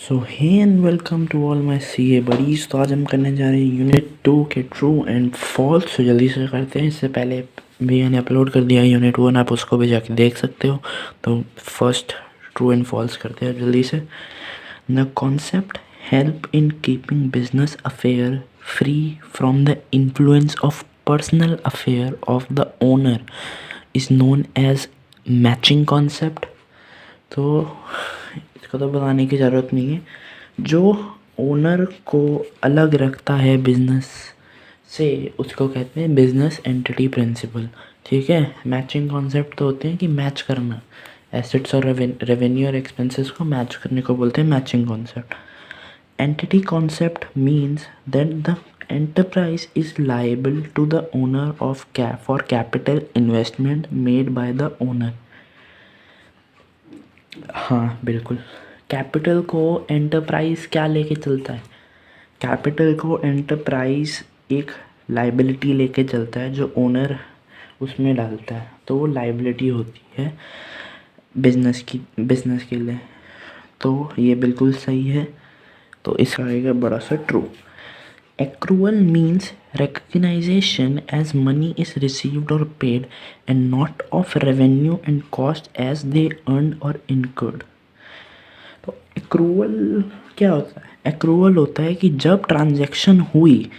So hey and welcome to all my CA buddies. तो आज हम करने जा रहे हैं यूनिट 2 के ट्रू एंड फॉल्स। तो जल्दी से करते हैं, इससे पहले भी मैंने अपलोड कर दिया यूनिट 1, आप उसको भी जाके देख सकते हो। तो फर्स्ट ट्रू एंड फॉल्स करते हैं जल्दी से। The concept help in keeping business affair free from the influence of personal affair of the owner is known as matching concept. तो इसको तो बताने की ज़रूरत नहीं है। जो ओनर को अलग रखता है बिजनेस से उसको कहते हैं बिजनेस एंटिटी प्रिंसिपल। ठीक है, मैचिंग कॉन्सेप्ट तो होते हैं कि मैच करना, एसेट्स और रेवेन्यू और एक्सपेंसेस को मैच करने को बोलते हैं matching concept. Entity concept means that the enterprise is liable to the owner of for capital investment made by the owner। हाँ बिल्कुल, कैपिटल को एंटरप्राइज क्या लेके चलता है? कैपिटल को एंटरप्राइज एक लाइबिलिटी लेके चलता है जो ओनर उसमें डालता है, तो वो लाइबिलिटी होती है बिजनेस के लिए। तो ये बिल्कुल सही है, तो इसका आएगा बड़ा सा true. Accrual means recognition as money is received or paid and not of revenue and cost as they earned or incurred। तो accrual क्या होता है? accrual होता है कि जब ट्रांजैक्शन हुई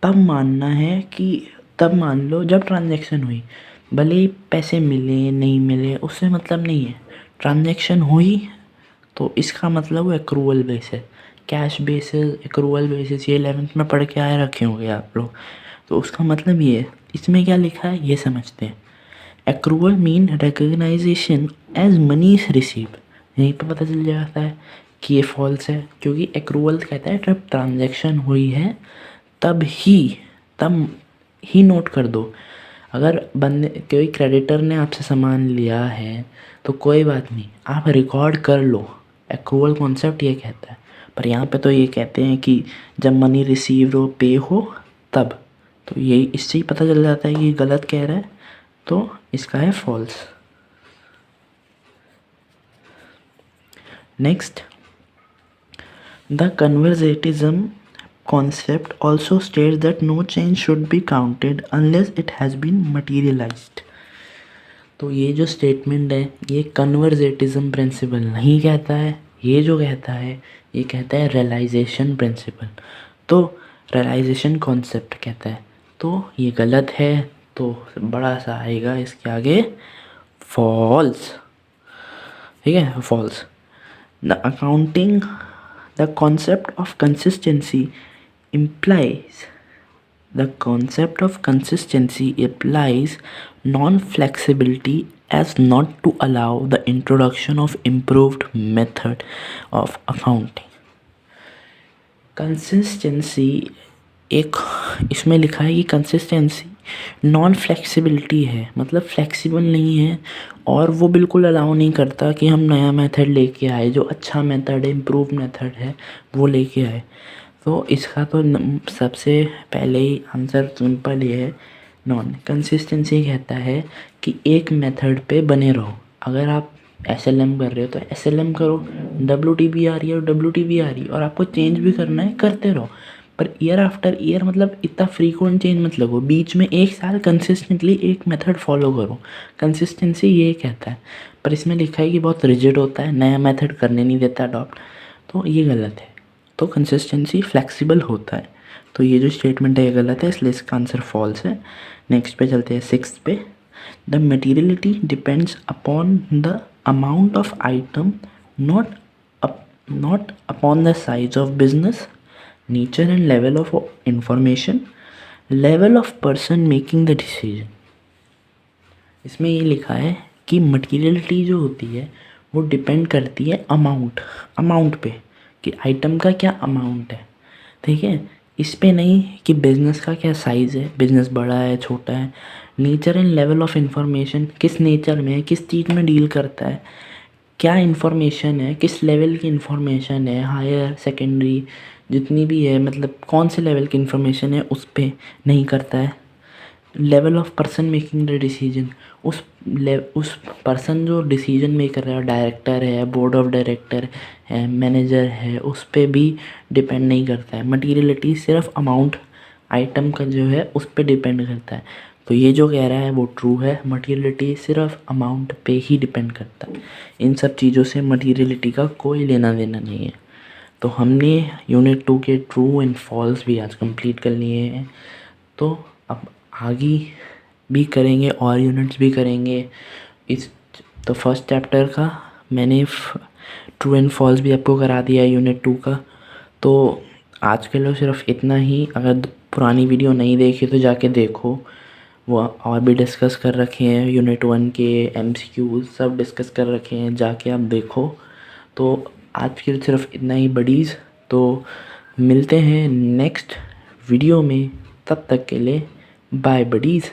तब मानना है कि, तब मान लो जब ट्रांजैक्शन हुई, भले ही पैसे मिले नहीं मिले उससे मतलब नहीं है, ट्रांजैक्शन हुई तो इसका मतलब वो एक्रूवल बेस है। कैश बेसिस, एक्रूवल बेसिस, ये 11th में पढ़ के आए रखे होंगे आप लोग। तो उसका मतलब ये है, इसमें क्या लिखा है ये समझते हैं। Accrual mean recognisation as money is receive. यहीं पर पता चल जाता है कि ये फॉल्स है, क्योंकि एक्रूवल कहता है जब ट्रांजैक्शन हुई है तब ही नोट कर दो। अगर बंदे कोई क्रेडिटर ने आपसे सामान लिया है तो कोई बात नहीं, आप रिकॉर्ड कर लो, एक्रूवल कॉन्सेप्ट ये कहता है। पर यहाँ पे तो ये कहते हैं कि जब मनी रिसीव हो, पे हो तब। तो ये इससे ही पता चल जाता है कि गलत कह रहा है, तो इसका है false. Next, the convergentism concept also states that no change should be counted unless it has been materialized। तो ये जो स्टेटमेंट है ये कन्वर्जेटिज्म प्रिंसिपल नहीं कहता है, ये जो कहता है ये कहता है रियलाइजेशन प्रिंसिपल। तो रियलाइजेशन कॉन्सेप्ट कहता है, तो ये गलत है, तो बड़ा सा आएगा इसके आगे फॉल्स। ठीक है, falls. The accounting the concept of consistency implies the concept of consistency implies non-flexibility as not to allow the introduction of improved method of accounting। Consistency एक इसमें लिखा है कि कंसिस्टेंसी नॉन फ्लेक्सिबिलिटी है, मतलब फ्लेक्सिबल नहीं है, और वो बिल्कुल अलाउ नहीं करता कि हम नया मेथड लेके आए, जो अच्छा मेथड है, इम्प्रूव मेथड है वो लेके आए। तो इसका तो सबसे पहले ही आंसर सिंपल ही है, नॉन। कंसिस्टेंसी कहता है कि एक मेथड पे बने रहो। अगर आप SLM कर रहे हो तो SLM करो, WTB आ रही है और WTB आ रही है, और आपको चेंज भी करना है करते रहो। पर ईयर आफ्टर ईयर मतलब इतना फ्रीक्वेंट चेंज मत लगो, बीच में 1 साल कंसिस्टेंटली एक मेथड फॉलो करो। कंसिस्टेंसी ये कहता है, पर इसमें लिखा है कि बहुत रिजिड होता है, नया मेथड करने नहीं देता अडॉप्ट, तो ये गलत है। तो कंसिस्टेंसी फ्लेक्सिबल होता है, तो ये जो स्टेटमेंट है ये गलत है, इसलिए इसका आंसर फॉल्स है। नेक्स्ट पे चलते हैं 6th पे। The materiality depends upon the amount of item, not upon the size of business, nature and level of information, level of person making the decision. इसमें ये लिखा है कि मटीरियलिटी जो होती है वो डिपेंड करती है अमाउंट पे, कि आइटम का क्या अमाउंट है। ठीक है, इस पे नहीं कि बिज़नेस का क्या साइज़ है, बिज़नेस बड़ा है छोटा है। Nature and level of information, किस नेचर में है, किस चीज़ में डील करता है, क्या इन्फॉर्मेशन है, किस लेवल की इन्फॉर्मेशन है, हायर सेकेंडरी जितनी भी है, मतलब कौन से लेवल की इन्फॉर्मेशन है उस पर नहीं करता है। Level of person making the decision, उस उस पर्सन जो डिसीजन मेकर है, डायरेक्टर है, बोर्ड ऑफ डायरेक्टर है, मैनेजर है, उस पे भी डिपेंड नहीं करता है। मटीरियलिटी सिर्फ अमाउंट आइटम का जो है उस पे डिपेंड करता है। तो ये जो कह रहा है वो ट्रू है, मटीरियलिटी सिर्फ अमाउंट पे ही डिपेंड करता है। इन सब चीज़ों से मटीरियलिटी का कोई लेना देना नहीं है। तो हमने यूनिट 2 के ट्रू एंड फॉल्स भी आज कंप्लीट कर लिए हैं। तो अब आगे भी करेंगे और यूनिट्स भी करेंगे इस। तो फर्स्ट चैप्टर का मैंने ट्रू एंड फॉल्स भी आपको करा दिया यूनिट 2 का। तो आज के लिए सिर्फ इतना ही। अगर पुरानी वीडियो नहीं देखी तो जाके देखो, वो और भी डिस्कस कर रखे हैं। यूनिट 1 के MCQ सब डिस्कस कर रखे हैं, जाके आप देखो। तो आज के लिए सिर्फ इतना ही बडीज़। तो मिलते हैं नेक्स्ट वीडियो में, तब तक के लिए बाय बडीज़।